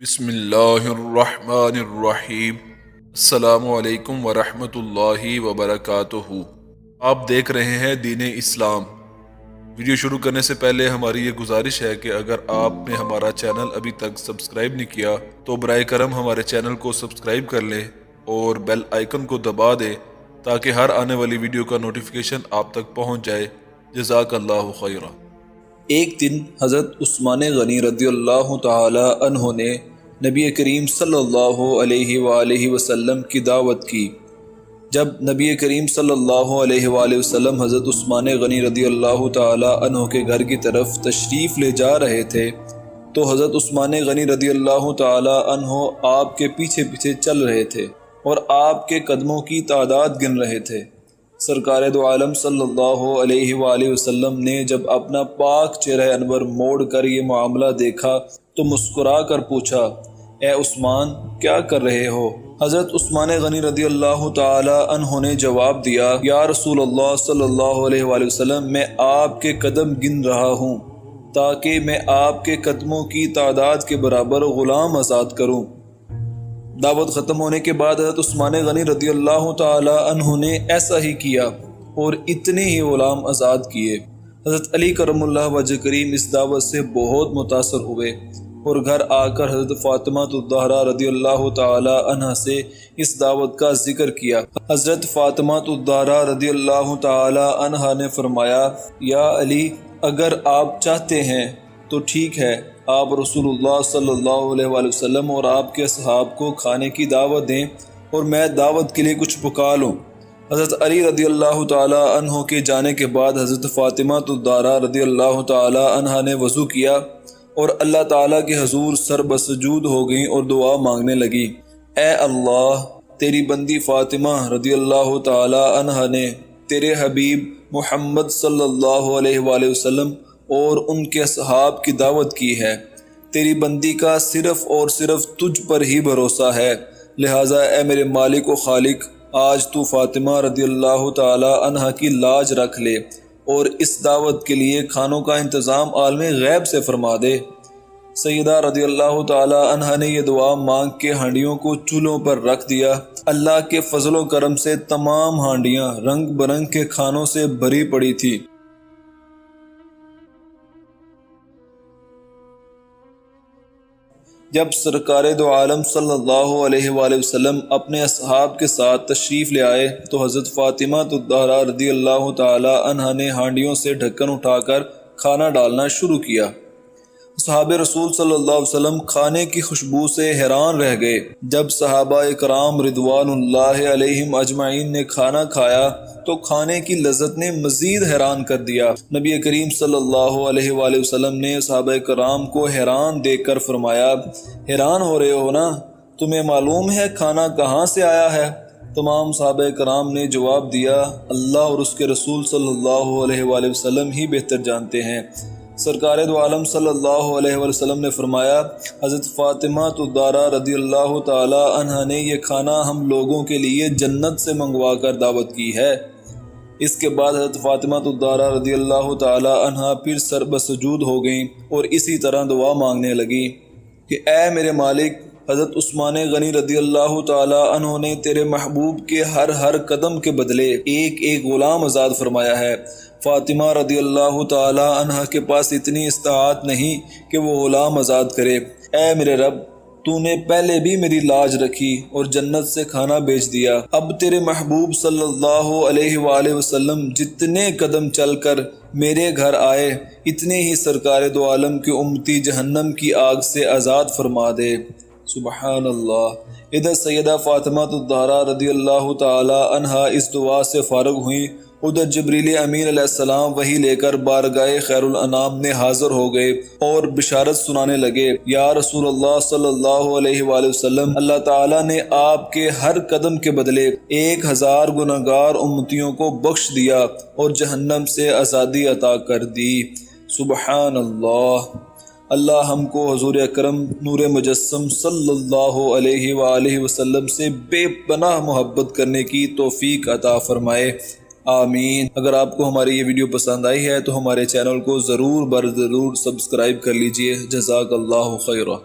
بسم اللہ الرحمن الرحیم۔ السلام علیکم ورحمۃ اللہ وبرکاتہ۔ آپ دیکھ رہے ہیں دین اسلام۔ ویڈیو شروع کرنے سے پہلے ہماری یہ گزارش ہے کہ اگر آپ نے ہمارا چینل ابھی تک سبسکرائب نہیں کیا تو برائے کرم ہمارے چینل کو سبسکرائب کر لیں اور بیل آئیکن کو دبا دیں تاکہ ہر آنے والی ویڈیو کا نوٹیفیکیشن آپ تک پہنچ جائے۔ جزاک اللہ خیرہ۔ ایک دن حضرت عثمان غنی رضی اللہ تعالی عنہ نے نبی کریم صلی اللہ علیہ وآلہ وسلم کی دعوت کی۔ جب نبی کریم صلی اللہ علیہ وآلہ وسلم حضرت عثمان غنی رضی اللہ تعالی عنہ کے گھر کی طرف تشریف لے جا رہے تھے تو حضرت عثمان غنی رضی اللہ تعالی عنہ آپ کے پیچھے پیچھے چل رہے تھے اور آپ کے قدموں کی تعداد گن رہے تھے۔ سرکار دو عالم صلی اللہ علیہ وآلہ وسلم نے جب اپنا پاک چہرہ انور موڑ کر یہ معاملہ دیکھا تو مسکرا کر پوچھا، اے عثمان کیا کر رہے ہو؟ حضرت عثمان غنی رضی اللہ تعالی عنہ نے جواب دیا، یا رسول اللہ صلی اللہ علیہ وآلہ وسلم، میں آپ کے قدم گن رہا ہوں تاکہ میں آپ کے قدموں کی تعداد کے برابر غلام آزاد کروں۔ دعوت ختم ہونے کے بعد حضرت عثمان غنی رضی اللہ تعالی عنہ نے ایسا ہی کیا اور اتنے ہی غلام آزاد کیے۔ حضرت علی کرم اللہ وجہ کریم اس دعوت سے بہت متاثر ہوئے اور گھر آ کر حضرت فاطمہ الزہرا رضی اللہ تعالی عنہ سے اس دعوت کا ذکر کیا۔ حضرت فاطمہ الزہرا رضی اللہ تعالی عنہ نے فرمایا، یا علی، اگر آپ چاہتے ہیں تو ٹھیک ہے، آپ رسول اللہ صلی اللہ علیہ وآلہ وسلم اور آپ کے اصحاب کو کھانے کی دعوت دیں اور میں دعوت کے لیے کچھ پکا لوں۔ حضرت علی رضی اللہ تعالی عنہ کے جانے کے بعد حضرت فاطمہ الزہرا رضی اللہ تعالی عنہ نے وضو کیا اور اللہ تعالیٰ کے حضور سر بسجود ہو گئیں اور دعا مانگنے لگی، اے اللہ، تیری بندی فاطمہ رضی اللہ تعالی عنہ نے تیرے حبیب محمد صلی اللہ علیہ وآلہ وسلم اور ان کے اصحاب کی دعوت کی ہے، تیری بندی کا صرف اور صرف تجھ پر ہی بھروسہ ہے، لہٰذا اے میرے مالک و خالق، آج تو فاطمہ رضی اللہ تعالی عنہ کی لاج رکھ لے اور اس دعوت کے لیے کھانوں کا انتظام عالم غیب سے فرما دے۔ سیدہ رضی اللہ تعالی عنہ نے یہ دعا مانگ کے ہانڈیوں کو چولہوں پر رکھ دیا۔ اللہ کے فضل و کرم سے تمام ہانڈیاں رنگ برنگ کے کھانوں سے بھری پڑی تھی۔ جب سرکار دو عالم صلی اللہ علیہ وآلہ وسلم اپنے اصحاب کے ساتھ تشریف لے آئے تو حضرت فاطمہ الزہرا رضی اللہ تعالی عنہ نے ہانڈیوں سے ڈھکن اٹھا کر کھانا ڈالنا شروع کیا۔ صحابہ رسول صلی اللہ علیہ وسلم کھانے کی خوشبو سے حیران رہ گئے۔ جب صحابہ کرام رضوان اللہ علیہم اجمعین نے کھانا کھایا تو کھانے کی لذت نے مزید حیران کر دیا۔ نبی کریم صلی اللہ علیہ وآلہ وسلم نے صحابہ کرام کو حیران دیکھ کر فرمایا، حیران ہو رہے ہو نا؟ تمہیں معلوم ہے کھانا کہاں سے آیا ہے؟ تمام صحابہ کرام نے جواب دیا، اللہ اور اس کے رسول صلی اللہ علیہ وآلہ وسلم ہی بہتر جانتے ہیں۔ سرکار دو عالم صلی اللہ علیہ وآلہ وسلم نے فرمایا، حضرت فاطمہ الزہرا رضی اللہ تعالی عنہ نے یہ کھانا ہم لوگوں کے لیے جنت سے منگوا کر دعوت کی ہے۔ اس کے بعد حضرت فاطمہ الزہرا رضی اللہ تعالی عنہ پھر سر بسجود ہو گئیں اور اسی طرح دعا مانگنے لگی کہ اے میرے مالک، حضرت عثمان غنی رضی اللہ تعالی عنہ نے تیرے محبوب کے ہر قدم کے بدلے ایک ایک غلام آزاد فرمایا ہے۔ فاطمہ رضی اللہ تعالی عنہ کے پاس اتنی استطاعت نہیں کہ وہ غلام آزاد کرے۔ اے میرے رب، تو نے پہلے بھی میری لاج رکھی اور جنت سے کھانا بیچ دیا، اب تیرے محبوب صلی اللہ علیہ وآلہ وسلم جتنے قدم چل کر میرے گھر آئے اتنے ہی سرکار دو عالم کی امتی جہنم کی آگ سے آزاد فرما دے۔ سبحان اللہ۔ ادھر سیدہ فاطمہ الزہرا رضی اللہ تعالی عنہ اس دعا سے فارغ ہوئیں، ادھر جبریل امین علیہ السلام وحی لے کر بارگاہ خیر الانام میں حاضر ہو گئے اور بشارت سنانے لگے، یا رسول اللہ صلی اللہ علیہ وآلہ وسلم، اللہ تعالیٰ نے آپ کے ہر قدم کے بدلے 1000 گنہگار امتیوں کو بخش دیا اور جہنم سے آزادی عطا کر دی۔ سبحان اللہ۔ اللہ ہم کو حضور اکرم نور مجسم صلی اللہ علیہ وآلہ وسلم سے بے پناہ محبت کرنے کی توفیق عطا فرمائے، آمین۔ اگر آپ کو ہماری یہ ویڈیو پسند آئی ہے تو ہمارے چینل کو ضرور سبسکرائب کر لیجئے۔ جزاک اللہ خیرہ۔